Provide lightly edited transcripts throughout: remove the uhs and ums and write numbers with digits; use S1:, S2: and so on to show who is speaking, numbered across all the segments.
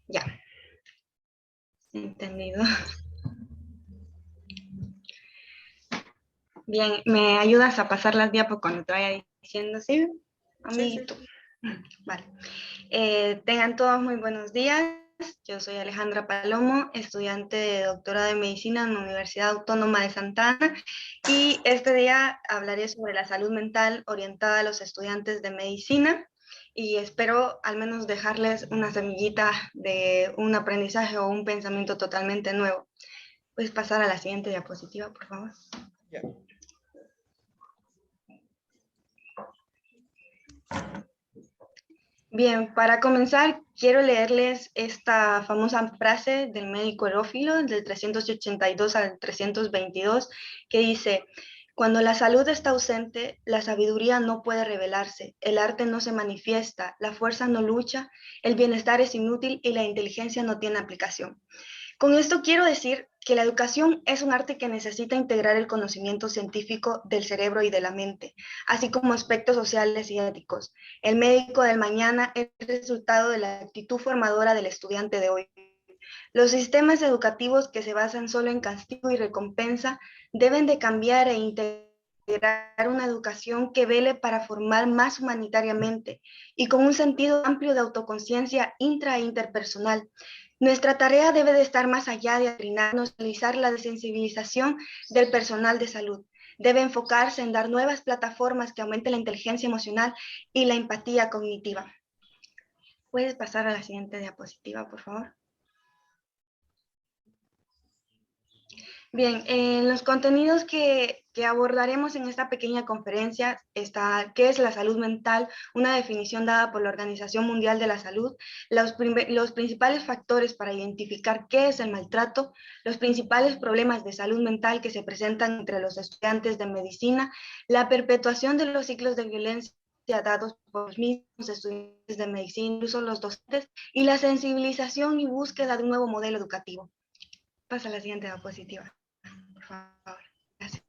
S1: Ya, entendido. Bien, ¿me ayudas a pasar las diapos cuando te vaya diciendo, sí, amiguito? Sí. Vale. Tengan todos muy buenos días. Yo soy Alejandra Palomo, estudiante de doctorado en medicina en la Universidad Autónoma de Santa Ana, y este día hablaré sobre la salud mental orientada a los estudiantes de medicina, y espero al menos dejarles una semillita de un aprendizaje o un pensamiento totalmente nuevo. ¿Puedes pasar a la siguiente diapositiva, por favor?
S2: Ya.
S1: Bien, para comenzar, quiero leerles esta famosa frase del médico Herófilo, del 382 al 322, que dice: cuando la salud está ausente, la sabiduría no puede revelarse, el arte no se manifiesta, la fuerza no lucha, el bienestar es inútil y la inteligencia no tiene aplicación. Con esto quiero decir que la educación es un arte que necesita integrar el conocimiento científico del cerebro y de la mente, así como aspectos sociales y éticos. El médico del mañana es el resultado de la actitud formadora del estudiante de hoy. Los sistemas educativos que se basan solo en castigo y recompensa deben de cambiar e integrar una educación que vele para formar más humanitariamente y con un sentido amplio de autoconciencia intra e interpersonal. Nuestra tarea debe de estar más allá de adoctrinarnos, realizar la desensibilización del personal de salud. Debe enfocarse en dar nuevas plataformas que aumenten la inteligencia emocional y la empatía cognitiva. ¿Puedes pasar a la siguiente diapositiva, por favor? Bien, en los contenidos que abordaremos en esta pequeña conferencia está qué es la salud mental, una definición dada por la Organización Mundial de la Salud, los principales factores para identificar qué es el maltrato, los principales problemas de salud mental que se presentan entre los estudiantes de medicina, la perpetuación de los ciclos de violencia dados por los mismos estudiantes de medicina, incluso los docentes, y la sensibilización y búsqueda de un nuevo modelo educativo. Pasa a la siguiente diapositiva. Por favor, gracias.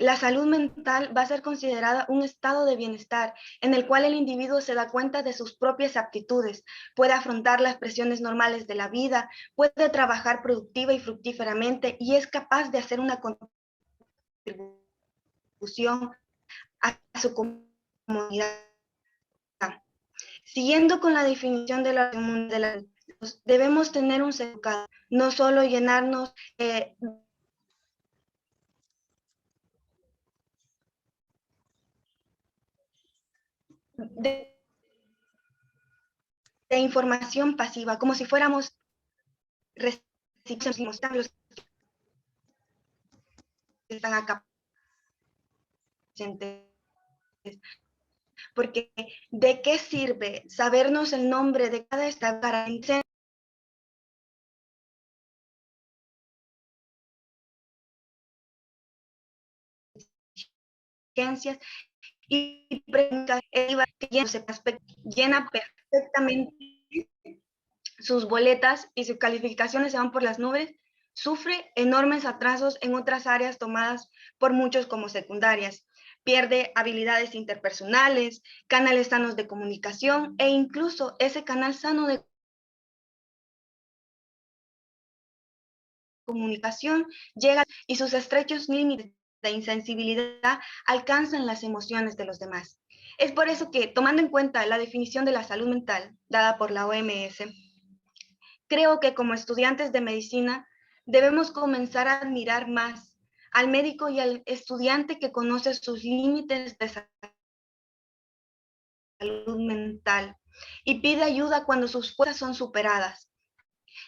S1: La salud mental va a ser considerada un estado de bienestar en el cual el individuo se da cuenta de sus propias aptitudes, puede afrontar las presiones normales de la vida, puede trabajar productiva y fructíferamente y es capaz de hacer una contribución a su comunidad. Siguiendo con la definición de la debemos tener un educado, no solo llenarnos de información pasiva, como si fuéramos recipientes que están acá presentes. Porque ¿de qué sirve sabernos el nombre de cada esta para inteligencias y preguntas que llena perfectamente sus boletas y sus calificaciones se van por las nubes, sufre enormes atrasos en otras áreas tomadas por muchos como secundarias, pierde habilidades interpersonales, canales sanos de comunicación e incluso ese canal sano de comunicación llega y sus estrechos límites de insensibilidad alcanzan las emociones de los demás. Es por eso que, tomando en cuenta la definición de la salud mental dada por la OMS, creo que como estudiantes de medicina debemos comenzar a admirar más al médico y al estudiante que conoce sus límites de salud mental y pide ayuda cuando sus fuerzas son superadas.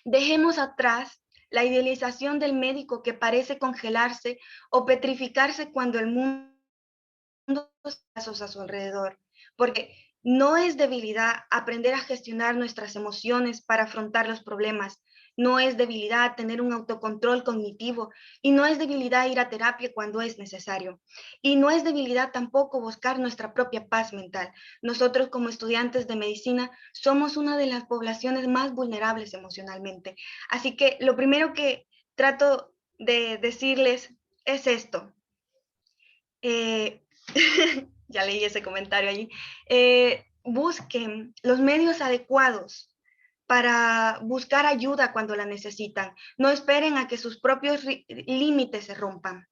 S1: Dejemos atrás la idealización del médico que parece congelarse o petrificarse cuando el mundo está a su alrededor, porque no es debilidad aprender a gestionar nuestras emociones para afrontar los problemas, no es debilidad tener un autocontrol cognitivo y no es debilidad ir a terapia cuando es necesario. Y no es debilidad tampoco buscar nuestra propia paz mental. Nosotros como estudiantes de medicina somos una de las poblaciones más vulnerables emocionalmente. Así que lo primero que trato de decirles es esto. Ya leí ese comentario allí. busquen los medios adecuados para buscar ayuda cuando la necesitan. No esperen a que sus propios límites se rompan.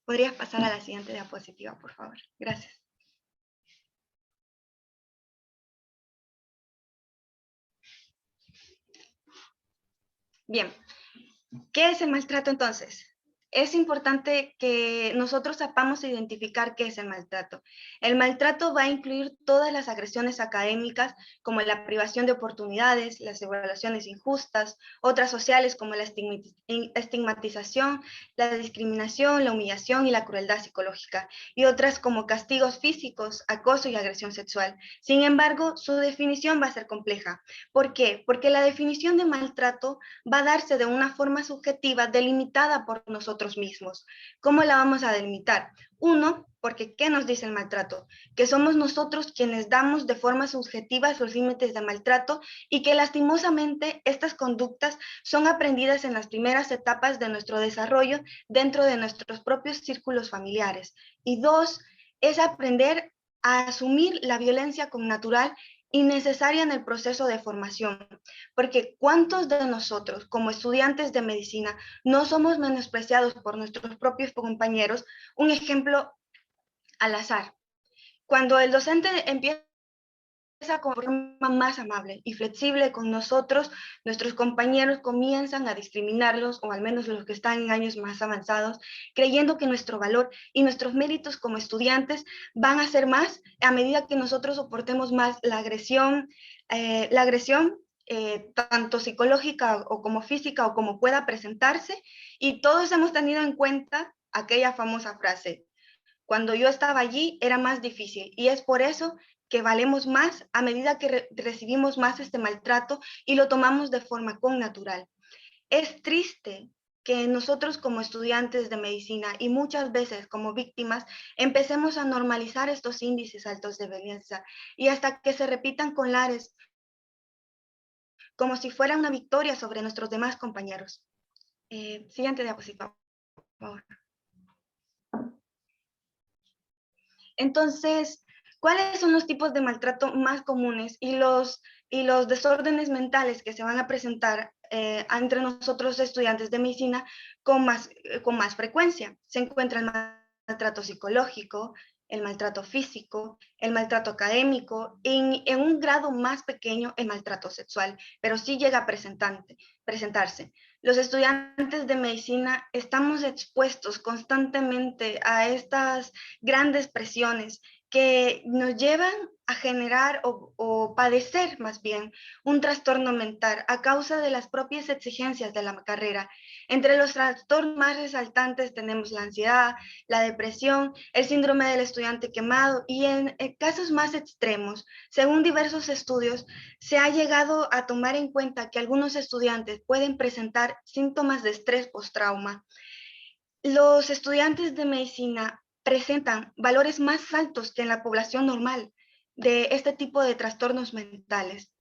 S1: ¿Podrías pasar a la siguiente diapositiva, por favor? Gracias. Bien, ¿qué es el maltrato entonces? Es importante que nosotros sepamos identificar qué es el maltrato. El maltrato va a incluir todas las agresiones académicas, como la privación de oportunidades, las evaluaciones injustas, otras sociales como la estigmatización, la discriminación, la humillación y la crueldad psicológica, y otras como castigos físicos, acoso y agresión sexual. Sin embargo, su definición va a ser compleja. ¿Por qué? Porque la definición de maltrato va a darse de una forma subjetiva delimitada por nosotros mismos. ¿Cómo la vamos a delimitar? Uno, porque ¿qué nos dice el maltrato? Que somos nosotros quienes damos de forma subjetiva los límites de maltrato y que lastimosamente estas conductas son aprendidas en las primeras etapas de nuestro desarrollo dentro de nuestros propios círculos familiares. Y dos, es aprender a asumir la violencia como natural y necesaria en el proceso de formación, porque ¿cuántos de nosotros como estudiantes de medicina no somos menospreciados por nuestros propios compañeros? Un ejemplo al azar. Cuando el docente empieza con forma más amable y flexible con nosotros, nuestros compañeros comienzan a discriminarlos, o al menos los que están en años más avanzados, creyendo que nuestro valor y nuestros méritos como estudiantes van a ser más a medida que nosotros soportemos más la agresión, tanto psicológica o como física o como pueda presentarse, y todos hemos tenido en cuenta aquella famosa frase: cuando yo estaba allí era más difícil, y es por eso que valemos más a medida que recibimos más este maltrato y lo tomamos de forma connatural. Es triste que nosotros como estudiantes de medicina y muchas veces como víctimas empecemos a normalizar estos índices altos de violencia y hasta que se repitan con lares como si fuera una victoria sobre nuestros demás compañeros. Siguiente diapositiva, por favor. Entonces, ¿cuáles son los tipos de maltrato más comunes y los desórdenes mentales que se van a presentar entre nosotros estudiantes de medicina con más frecuencia? Se encuentra el maltrato psicológico, el maltrato físico, el maltrato académico, en un grado más pequeño el maltrato sexual, pero sí llega a presentarse. Los estudiantes de medicina estamos expuestos constantemente a estas grandes presiones que nos llevan a generar o padecer más bien un trastorno mental a causa de las propias exigencias de la carrera. Entre los trastornos más resaltantes tenemos la ansiedad, la depresión, el síndrome del estudiante quemado, y en casos más extremos, según diversos estudios, se ha llegado a tomar en cuenta que algunos estudiantes pueden presentar síntomas de estrés postrauma. Los estudiantes de medicina presentan valores más altos que en la población normal de este tipo de trastornos mentales.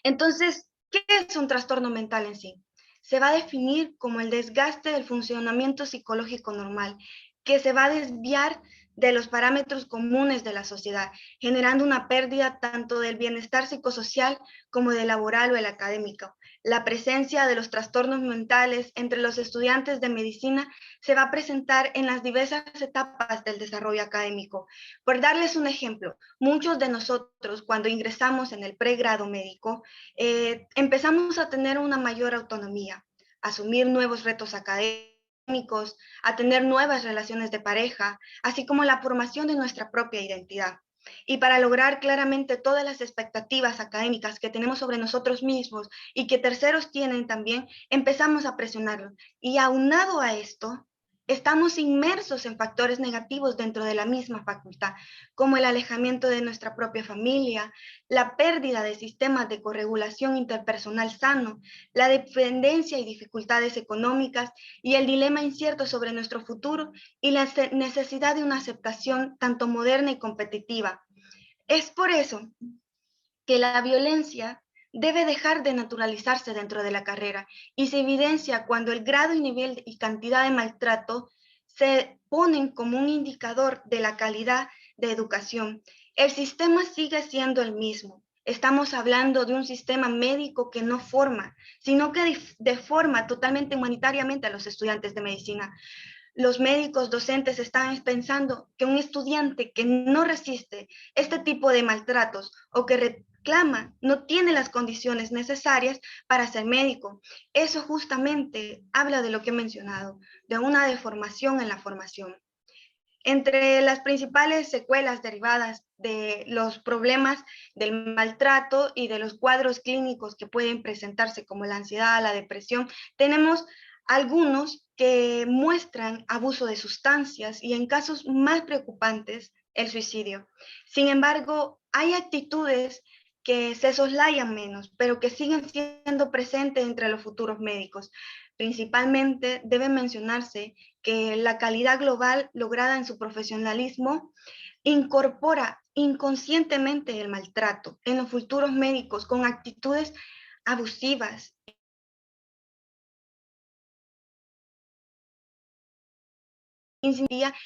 S1: Entonces, ¿qué es un trastorno mental en sí? Se va a definir como el desgaste del funcionamiento psicológico normal, que se va a desviar de los parámetros comunes de la sociedad, generando una pérdida tanto del bienestar psicosocial como del laboral o el académico. La presencia de los trastornos mentales entre los estudiantes de medicina se va a presentar en las diversas etapas del desarrollo académico. Por darles un ejemplo, muchos de nosotros cuando ingresamos en el pregrado médico, empezamos a tener una mayor autonomía, a asumir nuevos retos académicos, a tener nuevas relaciones de pareja, así como la formación de nuestra propia identidad. Y para lograr claramente todas las expectativas académicas que tenemos sobre nosotros mismos y que terceros tienen también, empezamos a presionarlos. Y aunado a esto, estamos inmersos en factores negativos dentro de la misma facultad, como el alejamiento de nuestra propia familia, la pérdida de sistemas de corregulación interpersonal sano, la dependencia y dificultades económicas y el dilema incierto sobre nuestro futuro y la necesidad de una aceptación tanto moderna y competitiva. Es por eso que la violencia debe dejar de naturalizarse dentro de la carrera y se evidencia cuando el grado y nivel y cantidad de maltrato se ponen como un indicador de la calidad de educación. El sistema sigue siendo el mismo. Estamos hablando de un sistema médico que no forma, sino que deforma totalmente humanitariamente a los estudiantes de medicina. Los médicos docentes están pensando que un estudiante que no resiste este tipo de maltratos o que reclama no tiene las condiciones necesarias para ser médico. Eso justamente habla de lo que he mencionado, de una deformación en la formación. Entre las principales secuelas derivadas de los problemas del maltrato y de los cuadros clínicos que pueden presentarse como la ansiedad, la depresión, tenemos algunos que muestran abuso de sustancias y en casos más preocupantes, el suicidio. Sin embargo, hay actitudes que se soslayan menos, pero que siguen siendo presentes entre los futuros médicos. Principalmente debe mencionarse que la calidad global lograda en su profesionalismo incorpora inconscientemente el maltrato en los futuros médicos con actitudes abusivas,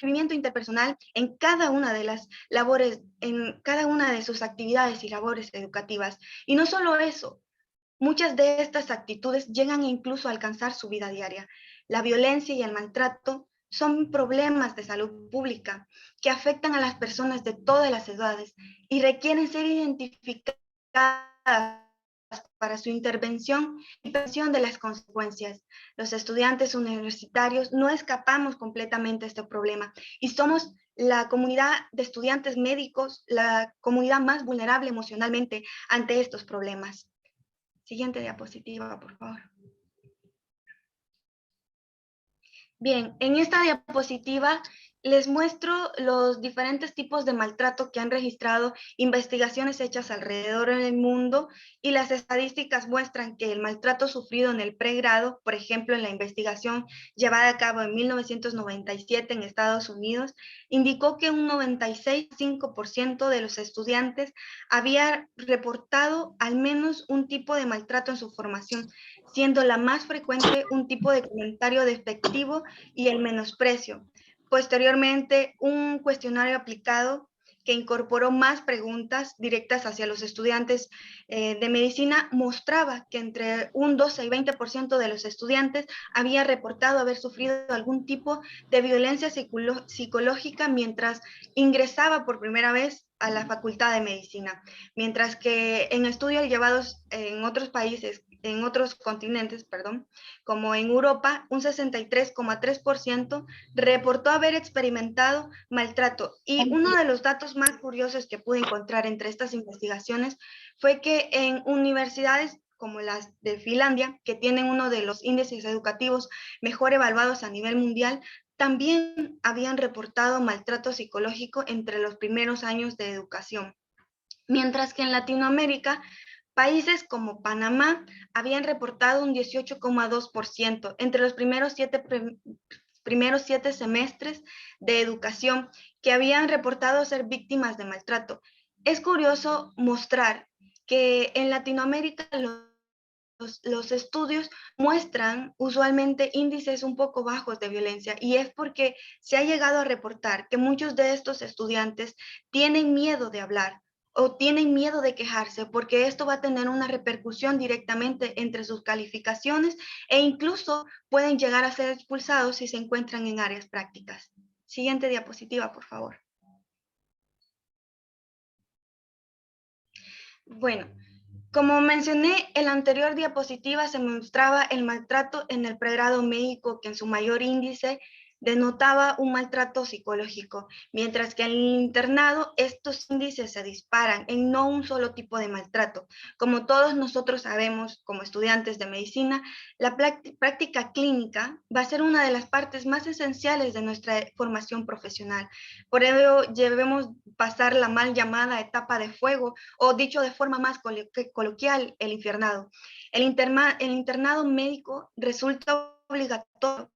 S1: movimiento interpersonal en cada una de las labores, en cada una de sus actividades y labores educativas. Y no solo eso, muchas de estas actitudes llegan incluso a alcanzar su vida diaria. La violencia y el maltrato son problemas de salud pública que afectan a las personas de todas las edades y requieren ser identificadas para su intervención y prevención de las consecuencias. Los estudiantes universitarios no escapamos completamente de este problema y somos la comunidad de estudiantes médicos, la comunidad más vulnerable emocionalmente ante estos problemas. Siguiente diapositiva, por favor. Bien, en esta diapositiva les muestro los diferentes tipos de maltrato que han registrado investigaciones hechas alrededor del mundo y las estadísticas muestran que el maltrato sufrido en el pregrado, por ejemplo, en la investigación llevada a cabo en 1997 en Estados Unidos, indicó que un 96,5% de los estudiantes había reportado al menos un tipo de maltrato en su formación, siendo la más frecuente un tipo de comentario despectivo y el menosprecio. Posteriormente, un cuestionario aplicado que incorporó más preguntas directas hacia los estudiantes de medicina mostraba que entre un 12 y 20% de los estudiantes había reportado haber sufrido algún tipo de violencia psicológica mientras ingresaba por primera vez a la Facultad de Medicina, mientras que en estudios llevados en otros países, en otros continentes, perdón, como en Europa, un 63,3% reportó haber experimentado maltrato. Y uno de los datos más curiosos que pude encontrar entre estas investigaciones fue que en universidades como las de Finlandia, que tienen uno de los índices educativos mejor evaluados a nivel mundial, también habían reportado maltrato psicológico entre los primeros años de educación. Mientras que en Latinoamérica, países como Panamá habían reportado un 18,2% entre los primeros siete semestres de educación que habían reportado ser víctimas de maltrato. Es curioso mostrar que en Latinoamérica los estudios muestran usualmente índices un poco bajos de violencia y es porque se ha llegado a reportar que muchos de estos estudiantes tienen miedo de hablar o tienen miedo de quejarse porque esto va a tener una repercusión directamente entre sus calificaciones e incluso pueden llegar a ser expulsados si se encuentran en áreas prácticas. Siguiente diapositiva, por favor. Bueno, como mencioné, en la anterior diapositiva se mostraba el maltrato en el pregrado médico, que en su mayor índice denotaba un maltrato psicológico, mientras que en el internado estos índices se disparan en no un solo tipo de maltrato. Como todos nosotros sabemos, como estudiantes de medicina, la práctica clínica va a ser una de las partes más esenciales de nuestra formación profesional. Por ello, debemos pasar la mal llamada etapa de fuego, o dicho de forma más coloquial, el internado. El internado médico resulta obligatorio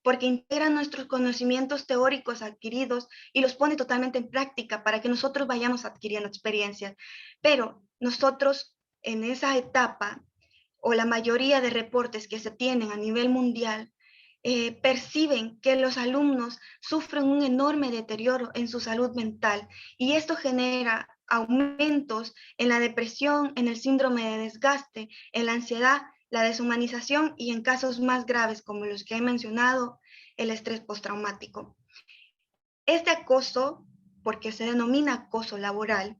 S1: porque integra nuestros conocimientos teóricos adquiridos y los pone totalmente en práctica para que nosotros vayamos adquiriendo experiencias. Pero nosotros en esa etapa, o la mayoría de reportes que se tienen a nivel mundial, perciben que los alumnos sufren un enorme deterioro en su salud mental y esto genera aumentos en la depresión, en el síndrome de desgaste, en la ansiedad, la deshumanización y en casos más graves como los que he mencionado, el estrés postraumático. Este acoso, porque se denomina acoso laboral,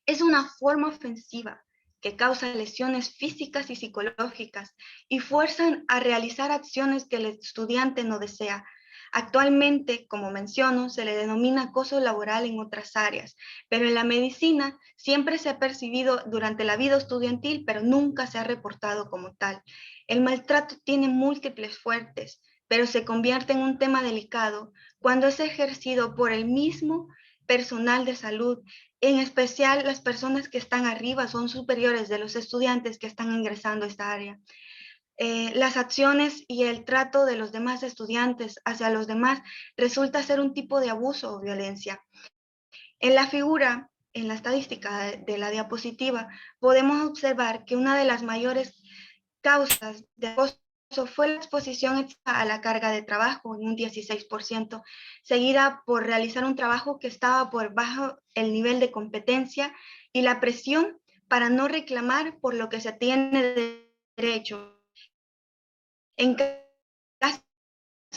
S1: es una forma ofensiva que causa lesiones físicas y psicológicas y fuerzan a realizar acciones que el estudiante no desea. Actualmente, como menciono, se le denomina acoso laboral en otras áreas, pero en la medicina siempre se ha percibido durante la vida estudiantil, pero nunca se ha reportado como tal. El maltrato tiene múltiples fuertes, pero se convierte en un tema delicado cuando es ejercido por el mismo personal de salud. En especial, las personas que están arriba son superiores de los estudiantes que están ingresando a esta área. Las acciones y el trato de los demás estudiantes hacia los demás resulta ser un tipo de abuso o violencia. En la figura, en la estadística de la diapositiva, podemos observar que una de las mayores causas de acoso fue la exposición a la carga de trabajo en un 16%, seguida por realizar un trabajo que estaba por bajo el nivel de competencia y la presión para no reclamar por lo que se tiene derecho. En casi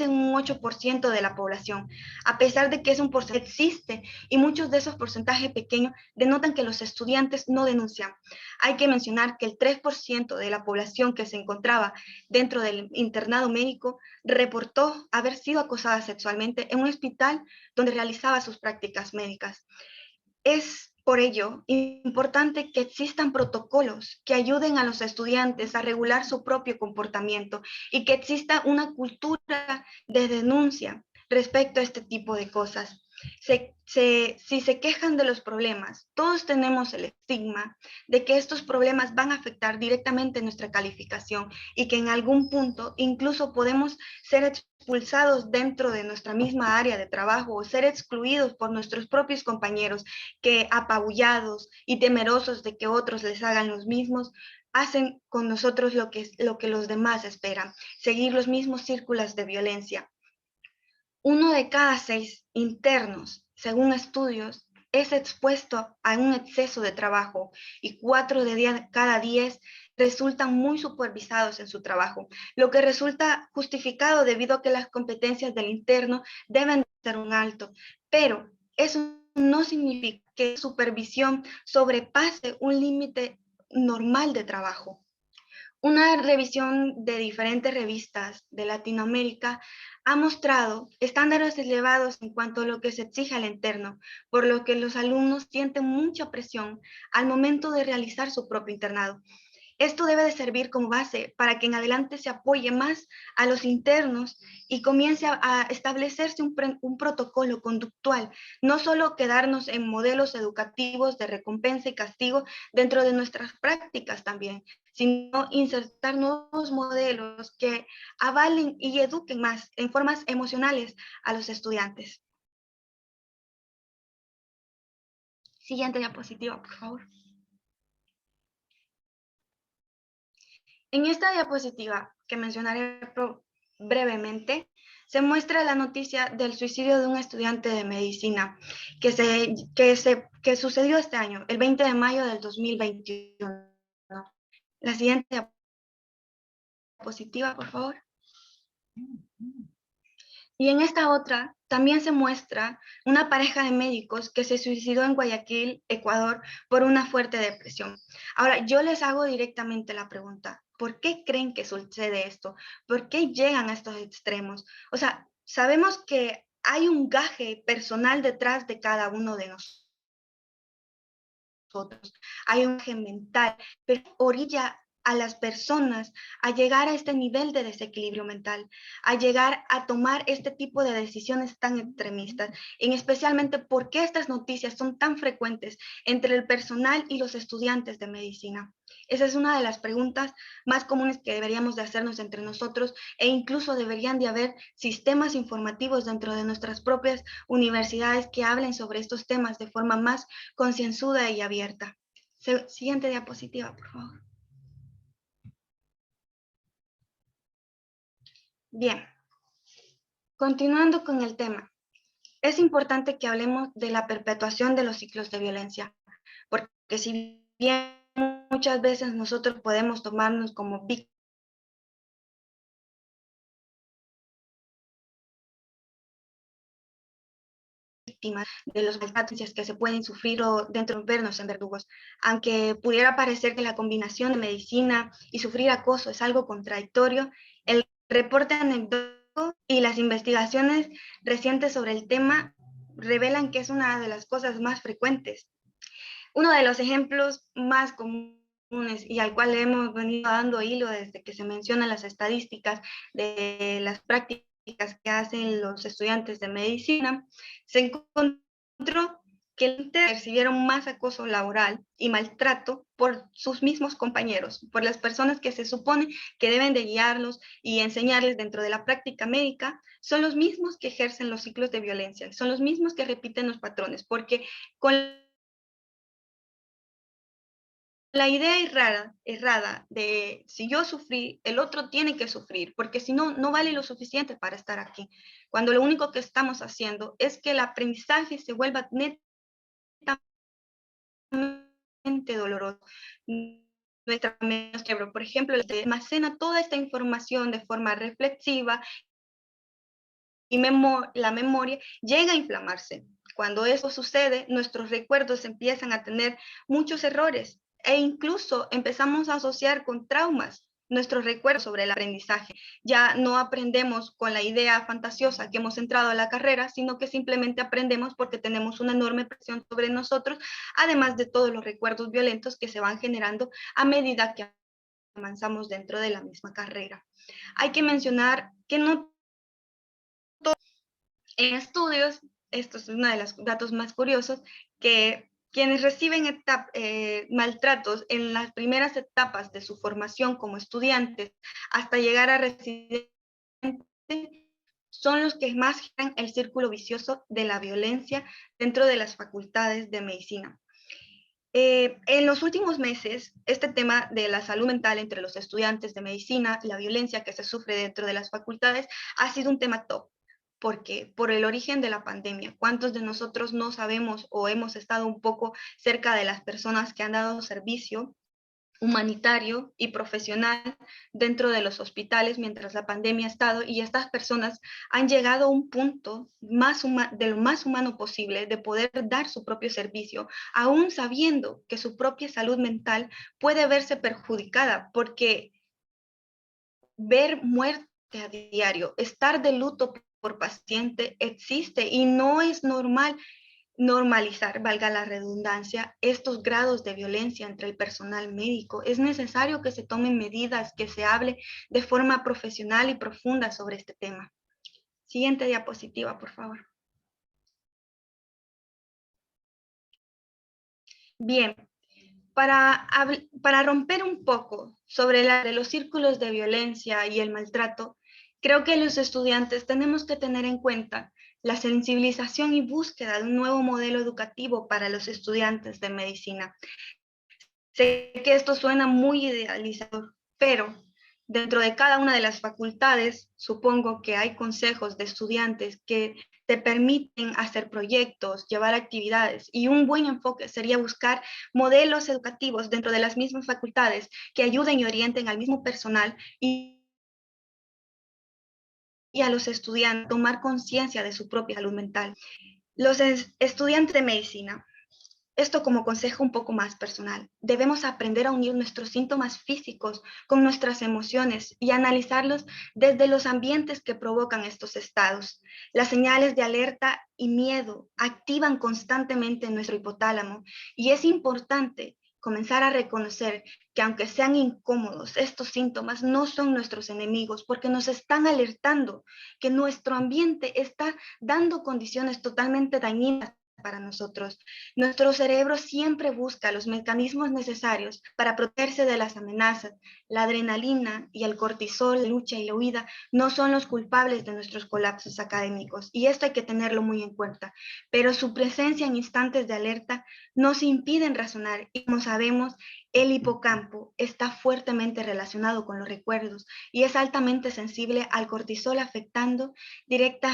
S1: un 8% de la población, a pesar de que es un porcentaje que existe y muchos de esos porcentajes pequeños denotan que los estudiantes no denuncian. Hay que mencionar que el 3% de la población que se encontraba dentro del internado médico reportó haber sido acosada sexualmente en un hospital donde realizaba sus prácticas médicas. Es por ello importante que existan protocolos que ayuden a los estudiantes a regular su propio comportamiento y que exista una cultura de denuncia respecto a este tipo de cosas. Si se quejan de los problemas, todos tenemos el estigma de que estos problemas van a afectar directamente nuestra calificación y que en algún punto incluso podemos ser expulsados dentro de nuestra misma área de trabajo o ser excluidos por nuestros propios compañeros que apabullados y temerosos de que otros les hagan los mismos, hacen con nosotros lo que los demás esperan, seguir los mismos círculos de violencia. 1 de cada 6 internos, según estudios, es expuesto a un exceso de trabajo y 4 de cada 10 resultan muy supervisados en su trabajo, lo que resulta justificado debido a que las competencias del interno deben ser un alto, pero eso no significa que supervisión sobrepase un límite normal de trabajo. Una revisión de diferentes revistas de Latinoamérica ha mostrado estándares elevados en cuanto a lo que se exige al interno, por lo que los alumnos sienten mucha presión al momento de realizar su propio internado. Esto debe de servir como base para que en adelante se apoye más a los internos y comience a establecerse un protocolo conductual, no solo quedarnos en modelos educativos de recompensa y castigo dentro de nuestras prácticas también, sino insertar nuevos modelos que avalen y eduquen más en formas emocionales a los estudiantes. Siguiente diapositiva, por favor. En esta diapositiva, que mencionaré brevemente, se muestra la noticia del suicidio de un estudiante de medicina que sucedió este año, el 20 de mayo del 2021. La siguiente diapositiva, por favor. Y en esta otra también se muestra una pareja de médicos que se suicidó en Guayaquil, Ecuador, por una fuerte depresión. Ahora, yo les hago directamente la pregunta, ¿por qué creen que sucede esto? ¿Por qué llegan a estos extremos? O sea, sabemos que hay un gaje personal detrás de cada uno de nosotros, hay un gaje mental, pero orilla a las personas a llegar a este nivel de desequilibrio mental, a llegar a tomar este tipo de decisiones tan extremistas, en especialmente por qué estas noticias son tan frecuentes entre el personal y los estudiantes de medicina. Esa es una de las preguntas más comunes que deberíamos de hacernos entre nosotros e incluso deberían de haber sistemas informativos dentro de nuestras propias universidades que hablen sobre estos temas de forma más concienzuda y abierta. Siguiente diapositiva, por favor. Bien, continuando con el tema, es importante que hablemos de la perpetuación de los ciclos de violencia, porque si bien muchas veces nosotros podemos tomarnos como víctimas de los maltratos que se pueden sufrir o dentro de vernos en verdugos, aunque pudiera parecer que la combinación de medicina y sufrir acoso es algo contradictorio, el reporte anecdótico y las investigaciones recientes sobre el tema revelan que es una de las cosas más frecuentes. Uno de los ejemplos más comunes y al cual hemos venido dando hilo desde que se mencionan las estadísticas de las prácticas que hacen los estudiantes de medicina, se encontró que recibieron más acoso laboral y maltrato por sus mismos compañeros, por las personas que se supone que deben de guiarlos y enseñarles dentro de la práctica médica, son los mismos que ejercen los ciclos de violencia, son los mismos que repiten los patrones, porque con la idea errada de si yo sufrí, el otro tiene que sufrir, porque si no, no vale lo suficiente para estar aquí. Cuando lo único que estamos haciendo es que el aprendizaje se vuelva netamente doloroso. Nuestra cerebro, por ejemplo, almacena toda esta información de forma reflexiva y la memoria llega a inflamarse. Cuando eso sucede, nuestros recuerdos empiezan a tener muchos errores e incluso empezamos a asociar con traumas nuestros recuerdos sobre el aprendizaje. Ya no aprendemos con la idea fantasiosa que hemos entrado a la carrera, sino que simplemente aprendemos porque tenemos una enorme presión sobre nosotros, además de todos los recuerdos violentos que se van generando a medida que avanzamos dentro de la misma carrera. Hay que mencionar que no en estudios, esto es uno de los datos más curiosos, que quienes reciben maltratos en las primeras etapas de su formación como estudiantes hasta llegar a residente son los que más giran el círculo vicioso de la violencia dentro de las facultades de medicina. En los últimos meses, este tema de la salud mental entre los estudiantes de medicina, la violencia que se sufre dentro de las facultades, ha sido un tema top. Porque por el origen de la pandemia, ¿cuántos de nosotros no sabemos o hemos estado un poco cerca de las personas que han dado servicio humanitario y profesional dentro de los hospitales mientras la pandemia ha estado y estas personas han llegado a un punto de lo más humano posible de poder dar su propio servicio, aún sabiendo que su propia salud mental puede verse perjudicada porque ver muerte a diario, estar de luto por paciente existe y no es normal normalizar, valga la redundancia, estos grados de violencia entre el personal médico. Es necesario que se tomen medidas, que se hable de forma profesional y profunda sobre este tema. Siguiente diapositiva, por favor. Bien, para romper un poco sobre de los círculos de violencia y el maltrato, creo que los estudiantes tenemos que tener en cuenta la sensibilización y búsqueda de un nuevo modelo educativo para los estudiantes de medicina. Sé que esto suena muy idealizador, pero dentro de cada una de las facultades, supongo que hay consejos de estudiantes que te permiten hacer proyectos, llevar actividades y un buen enfoque sería buscar modelos educativos dentro de las mismas facultades que ayuden y orienten al mismo personal y a los estudiantes a tomar conciencia de su propia salud mental. Los estudiantes de medicina, esto como consejo un poco más personal. Debemos aprender a unir nuestros síntomas físicos con nuestras emociones y analizarlos desde los ambientes que provocan estos estados. Las señales de alerta y miedo activan constantemente nuestro hipotálamo y es importante comenzar a reconocer que aunque sean incómodos, estos síntomas no son nuestros enemigos porque nos están alertando que nuestro ambiente está dando condiciones totalmente dañinas para nosotros. Nuestro cerebro siempre busca los mecanismos necesarios para protegerse de las amenazas. La adrenalina y el cortisol, la lucha y la huida, no son los culpables de nuestros colapsos académicos, y esto hay que tenerlo muy en cuenta. Pero su presencia en instantes de alerta nos impiden razonar, y como sabemos, el hipocampo está fuertemente relacionado con los recuerdos y es altamente sensible al cortisol, afectando directa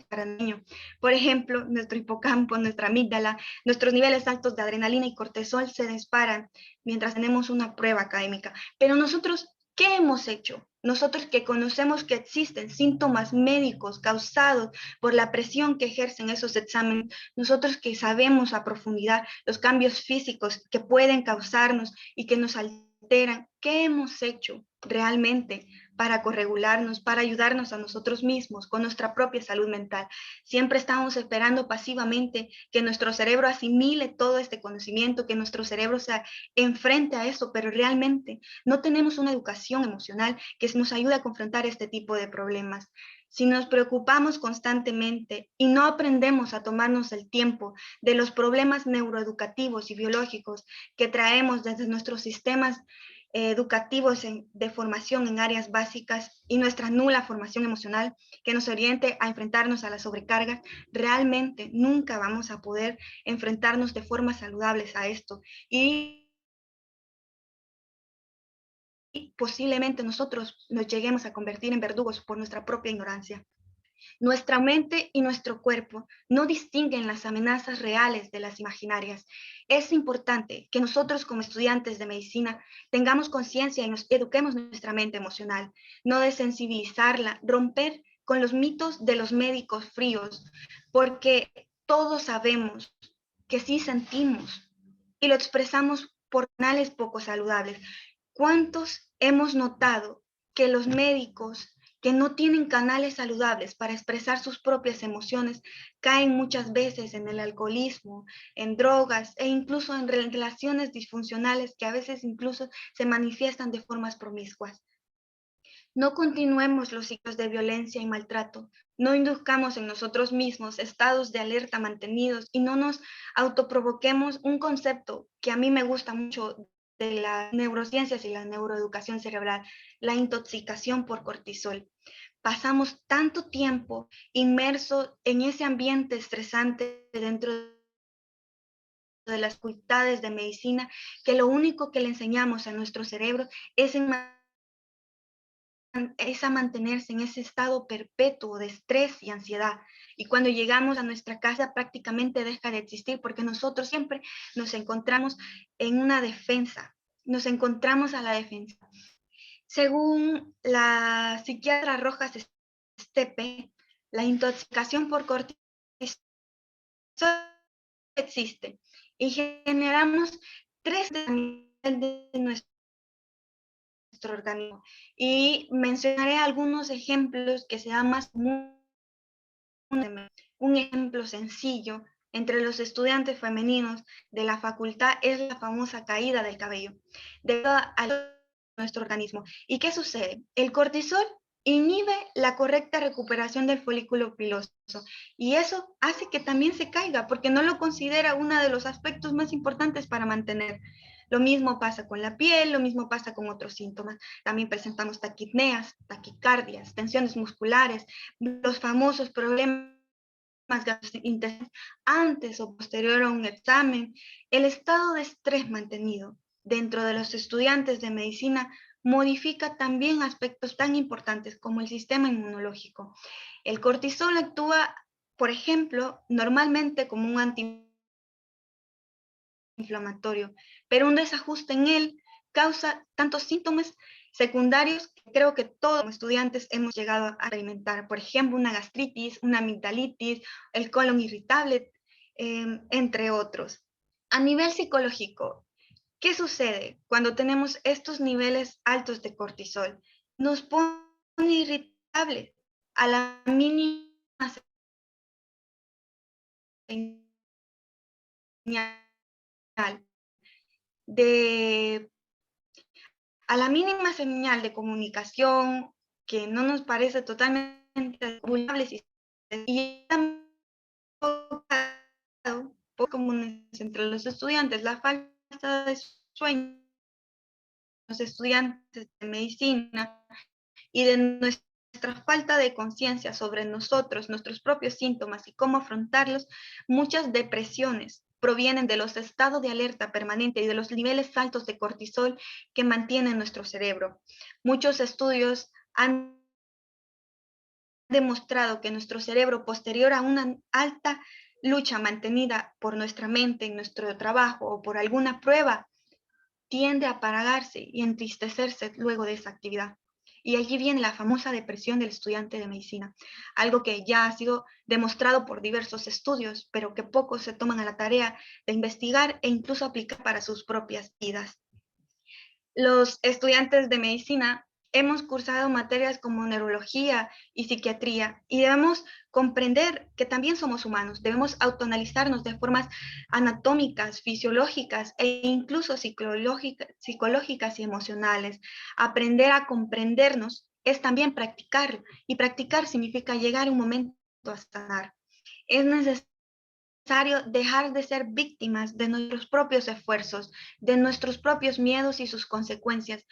S1: para el niño. Por ejemplo, nuestro hipocampo, nuestra amígdala, nuestros niveles altos de adrenalina y cortisol se disparan mientras tenemos una prueba académica. Pero nosotros, ¿qué hemos hecho? Nosotros que conocemos que existen síntomas médicos causados por la presión que ejercen esos exámenes, nosotros que sabemos a profundidad los cambios físicos que pueden causarnos y que nos alteran, ¿qué hemos hecho realmente para corregularnos, para ayudarnos a nosotros mismos con nuestra propia salud mental? Siempre estamos esperando pasivamente que nuestro cerebro asimile todo este conocimiento, que nuestro cerebro se enfrente a eso, pero realmente no tenemos una educación emocional que nos ayude a confrontar este tipo de problemas. Si nos preocupamos constantemente y no aprendemos a tomarnos el tiempo de los problemas neuroeducativos y biológicos que traemos desde nuestros sistemas educativos de formación en áreas básicas y nuestra nula formación emocional que nos oriente a enfrentarnos a la sobrecarga, realmente nunca vamos a poder enfrentarnos de forma saludables a esto, y posiblemente nosotros nos lleguemos a convertir en verdugos por nuestra propia ignorancia. Nuestra mente y nuestro cuerpo no distinguen las amenazas reales de las imaginarias. Es importante que nosotros como estudiantes de medicina tengamos conciencia y nos eduquemos nuestra mente emocional, no desensibilizarla, romper con los mitos de los médicos fríos, porque todos sabemos que sí sentimos y lo expresamos por canales poco saludables. ¿Cuántos hemos notado que los médicos que no tienen canales saludables para expresar sus propias emociones caen muchas veces en el alcoholismo, en drogas e incluso en relaciones disfuncionales que a veces incluso se manifiestan de formas promiscuas? No continuemos los ciclos de violencia y maltrato, no induzcamos en nosotros mismos estados de alerta mantenidos y no nos autoprovoquemos un concepto que a mí me gusta mucho de las neurociencias y la neuroeducación cerebral, la intoxicación por cortisol. Pasamos tanto tiempo inmersos en ese ambiente estresante dentro de las facultades de medicina que lo único que le enseñamos a nuestro cerebro es a mantenerse en ese estado perpetuo de estrés y ansiedad. Y cuando llegamos a nuestra casa prácticamente deja de existir porque nosotros siempre nos encontramos en una defensa, nos encontramos a la defensa. Según la psiquiatra Rojas Estepe, la intoxicación por cortisol existe y generamos tres de nuestro organismo. Y mencionaré algunos ejemplos que sean más comunes. Un ejemplo sencillo entre los estudiantes femeninos de la facultad es la famosa caída del cabello debido a nuestro organismo. ¿Y qué sucede? El cortisol inhibe la correcta recuperación del folículo piloso y eso hace que también se caiga porque no lo considera uno de los aspectos más importantes para mantener. Lo mismo pasa con la piel, lo mismo pasa con otros síntomas. También presentamos taquipneas, taquicardias, tensiones musculares, los famosos problemas antes o posterior a un examen. El estado de estrés mantenido dentro de los estudiantes de medicina modifica también aspectos tan importantes como el sistema inmunológico. El cortisol actúa, por ejemplo, normalmente como un antiinflamatorio, pero un desajuste en él causa tantos síntomas secundarios que creo que todos los estudiantes hemos llegado a experimentar. Por ejemplo, una gastritis, una amigdalitis, el colon irritable, entre otros. A nivel psicológico, ¿qué sucede cuando tenemos estos niveles altos de cortisol? Nos pone irritables a la mínima señal de a la mínima señal de comunicación que no nos parece totalmente vulnerables y Y poco comunes entre los estudiantes, la falta de sueño, los estudiantes de medicina y de nuestra falta de conciencia sobre nosotros, nuestros propios síntomas y cómo afrontarlos. Muchas depresiones provienen de los estados de alerta permanente y de los niveles altos de cortisol que mantienen nuestro cerebro. Muchos estudios han demostrado que nuestro cerebro, posterior a una alta lucha mantenida por nuestra mente en nuestro trabajo o por alguna prueba, tiende a apagarse y entristecerse luego de esa actividad. Y allí viene la famosa depresión del estudiante de medicina, algo que ya ha sido demostrado por diversos estudios, pero que pocos se toman a la tarea de investigar e incluso aplicar para sus propias vidas. Los estudiantes de medicina hemos cursado materias como neurología y psiquiatría y debemos comprender que también somos humanos, debemos autoanalizarnos de formas anatómicas, fisiológicas e incluso psicológicas y emocionales. Aprender a comprendernos es también practicar, y practicar significa llegar un momento a sanar. Es necesario dejar de ser víctimas de nuestros propios esfuerzos, de nuestros propios miedos y sus consecuencias,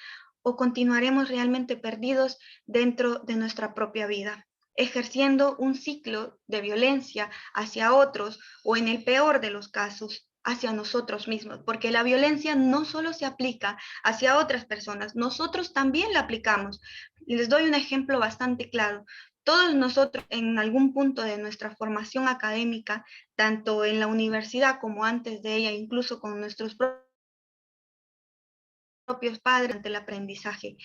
S1: o continuaremos realmente perdidos dentro de nuestra propia vida, ejerciendo un ciclo de violencia hacia otros o, en el peor de los casos, hacia nosotros mismos, porque la violencia no solo se aplica hacia otras personas, nosotros también la aplicamos. Les doy un ejemplo bastante claro. Todos nosotros en algún punto de nuestra formación académica, tanto en la universidad como antes de ella, incluso con nuestros propios padres, ante el aprendizaje.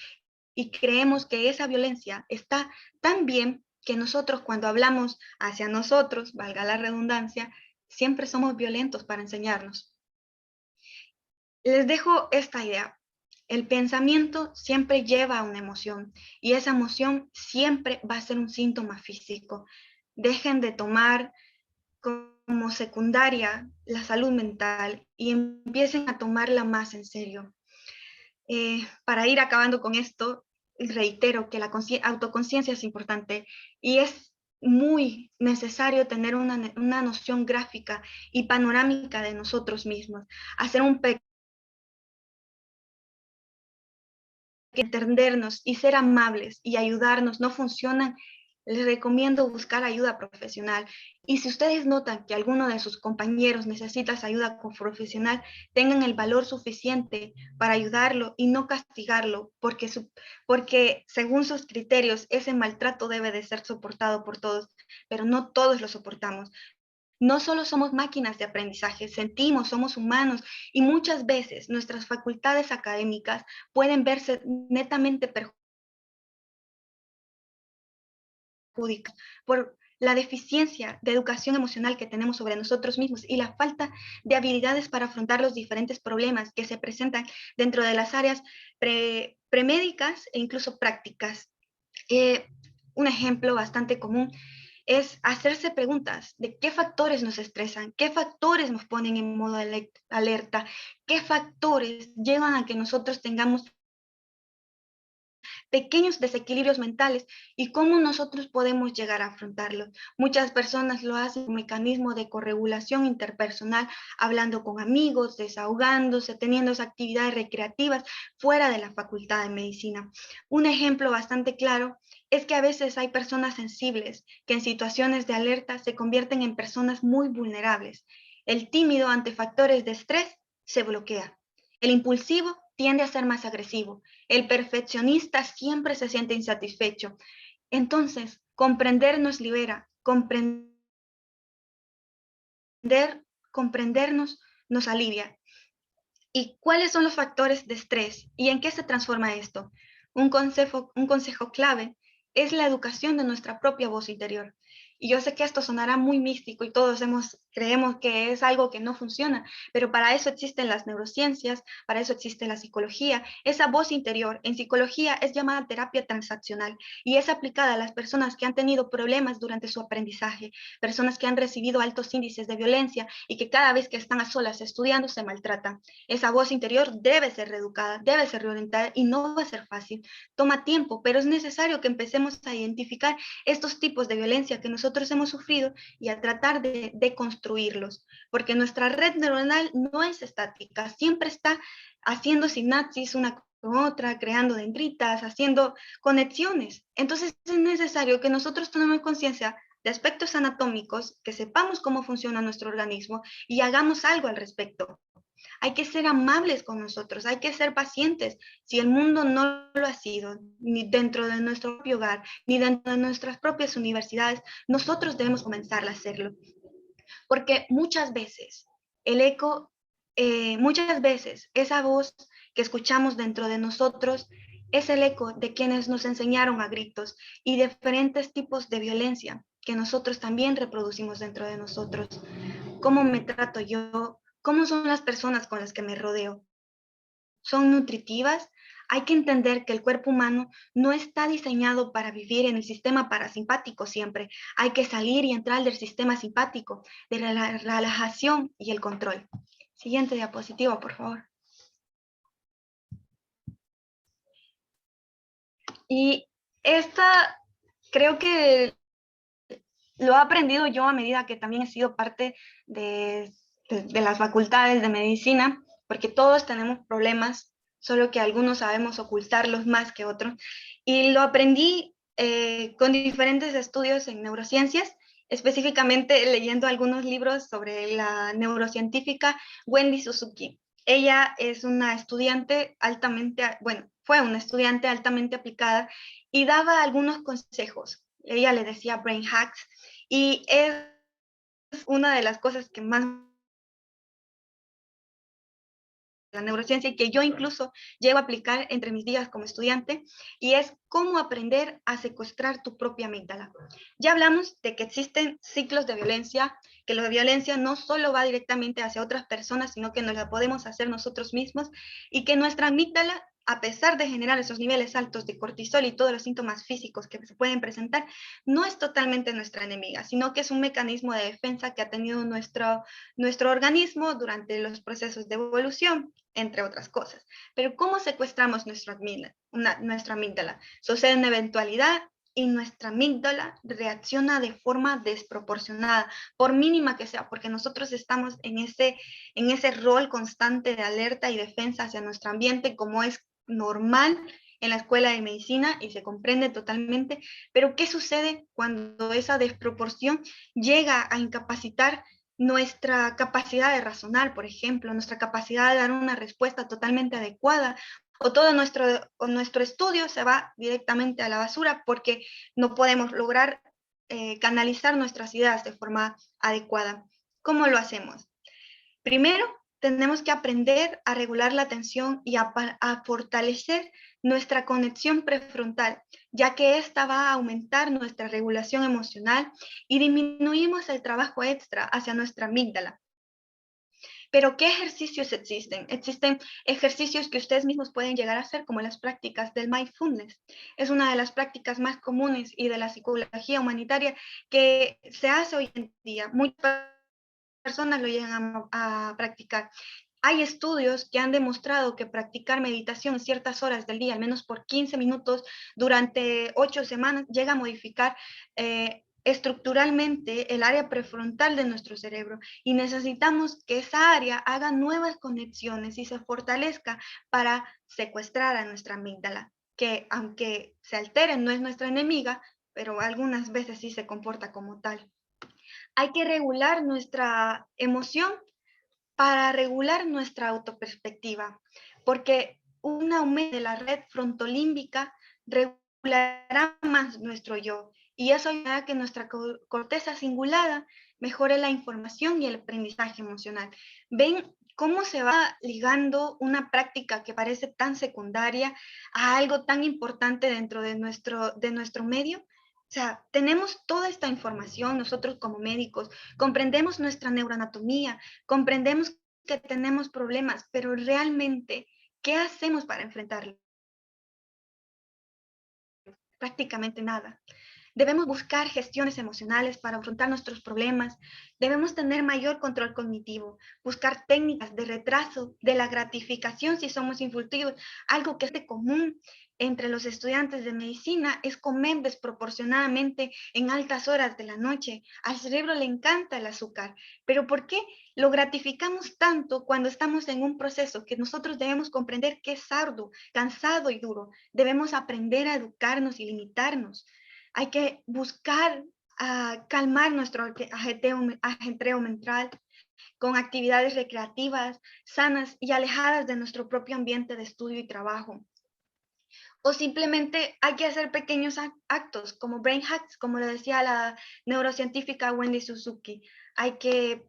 S1: Y creemos que esa violencia está tan bien que nosotros, cuando hablamos hacia nosotros, valga la redundancia, siempre somos violentos para enseñarnos. Les dejo esta idea. El pensamiento siempre lleva a una emoción y esa emoción siempre va a ser un síntoma físico. Dejen de tomar como secundaria la salud mental y empiecen a tomarla más en serio. Para ir acabando con esto, reitero que la autoconciencia es importante y es muy necesario tener una noción gráfica y panorámica de nosotros mismos, hacer un entendernos y ser amables y ayudarnos no funcionan, les recomiendo buscar ayuda profesional. Y si ustedes notan que alguno de sus compañeros necesita ayuda profesional, tengan el valor suficiente para ayudarlo y no castigarlo, porque según sus criterios ese maltrato debe de ser soportado por todos, pero no todos lo soportamos. No solo somos máquinas de aprendizaje, sentimos, somos humanos y muchas veces nuestras facultades académicas pueden verse netamente perjudicadas por la deficiencia de educación emocional que tenemos sobre nosotros mismos y la falta de habilidades para afrontar los diferentes problemas que se presentan dentro de las áreas premédicas e incluso prácticas. Un ejemplo bastante común es hacerse preguntas de qué factores nos estresan, qué factores nos ponen en modo alerta, qué factores llevan a que nosotros tengamos pequeños desequilibrios mentales y cómo nosotros podemos llegar a afrontarlos. Muchas personas lo hacen como mecanismo de corregulación interpersonal, hablando con amigos, desahogándose, teniendo actividades recreativas fuera de la facultad de medicina. Un ejemplo bastante claro es que a veces hay personas sensibles que en situaciones de alerta se convierten en personas muy vulnerables. El tímido ante factores de estrés se bloquea. El impulsivo tiende a ser más agresivo. El perfeccionista siempre se siente insatisfecho. Entonces, comprender nos libera, comprendernos nos alivia. ¿Y cuáles son los factores de estrés y en qué se transforma esto? Un consejo clave es la educación de nuestra propia voz interior. Y yo sé que esto sonará muy místico y todos hemos Creemos que es algo que no funciona, pero para eso existen las neurociencias, para eso existe la psicología. Esa voz interior en psicología es llamada terapia transaccional y es aplicada a las personas que han tenido problemas durante su aprendizaje, personas que han recibido altos índices de violencia y que cada vez que están a solas estudiando se maltratan. Esa voz interior debe ser reeducada, debe ser reorientada y no va a ser fácil. Toma tiempo, pero es necesario que empecemos a identificar estos tipos de violencia que nosotros hemos sufrido y a tratar de construirlos, porque nuestra red neuronal no es estática, siempre está haciendo sinapsis una con otra, creando dendritas, haciendo conexiones. Entonces es necesario que nosotros tomemos conciencia de aspectos anatómicos, que sepamos cómo funciona nuestro organismo y hagamos algo al respecto. Hay que ser amables con nosotros, hay que ser pacientes. Si el mundo no lo ha sido, ni dentro de nuestro propio hogar, ni dentro de nuestras propias universidades, nosotros debemos comenzar a hacerlo. Porque muchas veces el eco, muchas veces esa voz que escuchamos dentro de nosotros es el eco de quienes nos enseñaron a gritos y diferentes tipos de violencia que nosotros también reproducimos dentro de nosotros. ¿Cómo me trato yo? ¿Cómo son las personas con las que me rodeo? ¿Son nutritivas? Hay que entender que el cuerpo humano no está diseñado para vivir en el sistema parasimpático siempre. Hay que salir y entrar del sistema simpático, de la relajación y el control. Siguiente diapositiva, por favor. Y esta creo que lo he aprendido yo a medida que también he sido parte de las facultades de medicina, porque todos tenemos problemas, solo que algunos sabemos ocultarlos más que otros. Y lo aprendí con diferentes estudios en neurociencias, específicamente leyendo algunos libros sobre la neurocientífica Wendy Suzuki. Ella es una estudiante altamente, bueno, fue una estudiante altamente aplicada y daba algunos consejos. Ella le decía brain hacks y es una de las cosas que más la neurociencia y que yo incluso llego a aplicar entre mis días como estudiante, y es cómo aprender a secuestrar tu propia amígdala. Ya hablamos de que existen ciclos de violencia, que la violencia no solo va directamente hacia otras personas, sino que nos la podemos hacer nosotros mismos, y que nuestra amígdala, a pesar de generar esos niveles altos de cortisol y todos los síntomas físicos que se pueden presentar, no es totalmente nuestra enemiga, sino que es un mecanismo de defensa que ha tenido nuestro organismo durante los procesos de evolución, entre otras cosas. Pero ¿cómo secuestramos nuestra amígdala? Sucede una eventualidad y nuestra amígdala reacciona de forma desproporcionada, por mínima que sea, porque nosotros estamos en ese rol constante de alerta y defensa hacia nuestro ambiente, como es normal en la escuela de medicina y se comprende totalmente, pero ¿qué sucede cuando esa desproporción llega a incapacitar nuestra capacidad de razonar, por ejemplo, nuestra capacidad de dar una respuesta totalmente adecuada, o todo nuestro estudio se va directamente a la basura porque no podemos lograr canalizar nuestras ideas de forma adecuada? ¿Cómo lo hacemos? Primero, tenemos que aprender a regular la atención y a fortalecer nuestra conexión prefrontal, ya que esta va a aumentar nuestra regulación emocional y disminuimos el trabajo extra hacia nuestra amígdala. Pero ¿qué ejercicios existen? Existen ejercicios que ustedes mismos pueden llegar a hacer, como las prácticas del mindfulness. Es una de las prácticas más comunes y de la psicología humanitaria que se hace hoy en día. Muchas personas lo llegan a practicar. Hay estudios que han demostrado que practicar meditación ciertas horas del día, al menos por 15 minutos durante 8 semanas, llega a modificar estructuralmente el área prefrontal de nuestro cerebro, y necesitamos que esa área haga nuevas conexiones y se fortalezca para secuestrar a nuestra amígdala, que aunque se altere no es nuestra enemiga, pero algunas veces sí se comporta como tal. Hay que regular nuestra emoción para regular nuestra autoperspectiva, porque un aumento de la red frontolímbica regulará más nuestro yo, y eso ayudará a que nuestra corteza cingulada mejore la información y el aprendizaje emocional. ¿Ven cómo se va ligando una práctica que parece tan secundaria a algo tan importante dentro de nuestro medio? O sea, tenemos toda esta información, nosotros como médicos, comprendemos nuestra neuroanatomía, comprendemos que tenemos problemas, pero realmente, ¿qué hacemos para enfrentarlo? Prácticamente nada. Debemos buscar gestiones emocionales para afrontar nuestros problemas. Debemos tener mayor control cognitivo, buscar técnicas de retraso de la gratificación si somos impulsivos. Algo que es de común entre los estudiantes de medicina es comer desproporcionadamente en altas horas de la noche. Al cerebro le encanta el azúcar, pero ¿por qué lo gratificamos tanto cuando estamos en un proceso que nosotros debemos comprender que es arduo, cansado y duro? Debemos aprender a educarnos y limitarnos. Hay que buscar calmar nuestro ajetreo mental con actividades recreativas, sanas y alejadas de nuestro propio ambiente de estudio y trabajo. O simplemente hay que hacer pequeños actos como brain hacks, como le decía la neurocientífica Wendy Suzuki. Hay que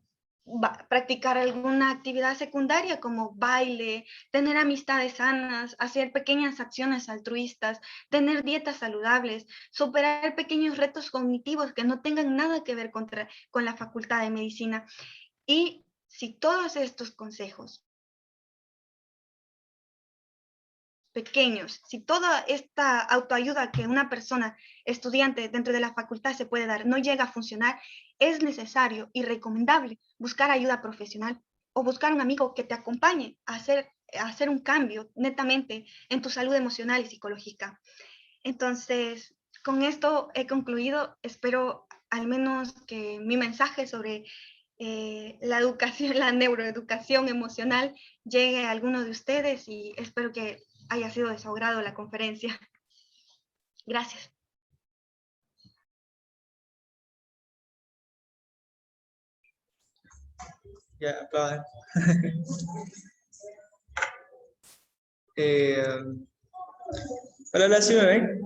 S1: practicar alguna actividad secundaria como baile, tener amistades sanas, hacer pequeñas acciones altruistas, tener dietas saludables, superar pequeños retos cognitivos que no tengan nada que ver con la facultad de medicina. Y si todos estos consejos pequeños, si toda esta autoayuda que una persona estudiante dentro de la facultad se puede dar no llega a funcionar, es necesario y recomendable buscar ayuda profesional o buscar un amigo que te acompañe a hacer un cambio netamente en tu salud emocional y psicológica. Entonces, con esto he concluido. Espero al menos que mi mensaje sobre la educación, la neuroeducación emocional llegue a alguno de ustedes y espero que haya sido de su agrado la conferencia. Gracias.
S2: Ya, aplauden. Hola, ¿sí me ven?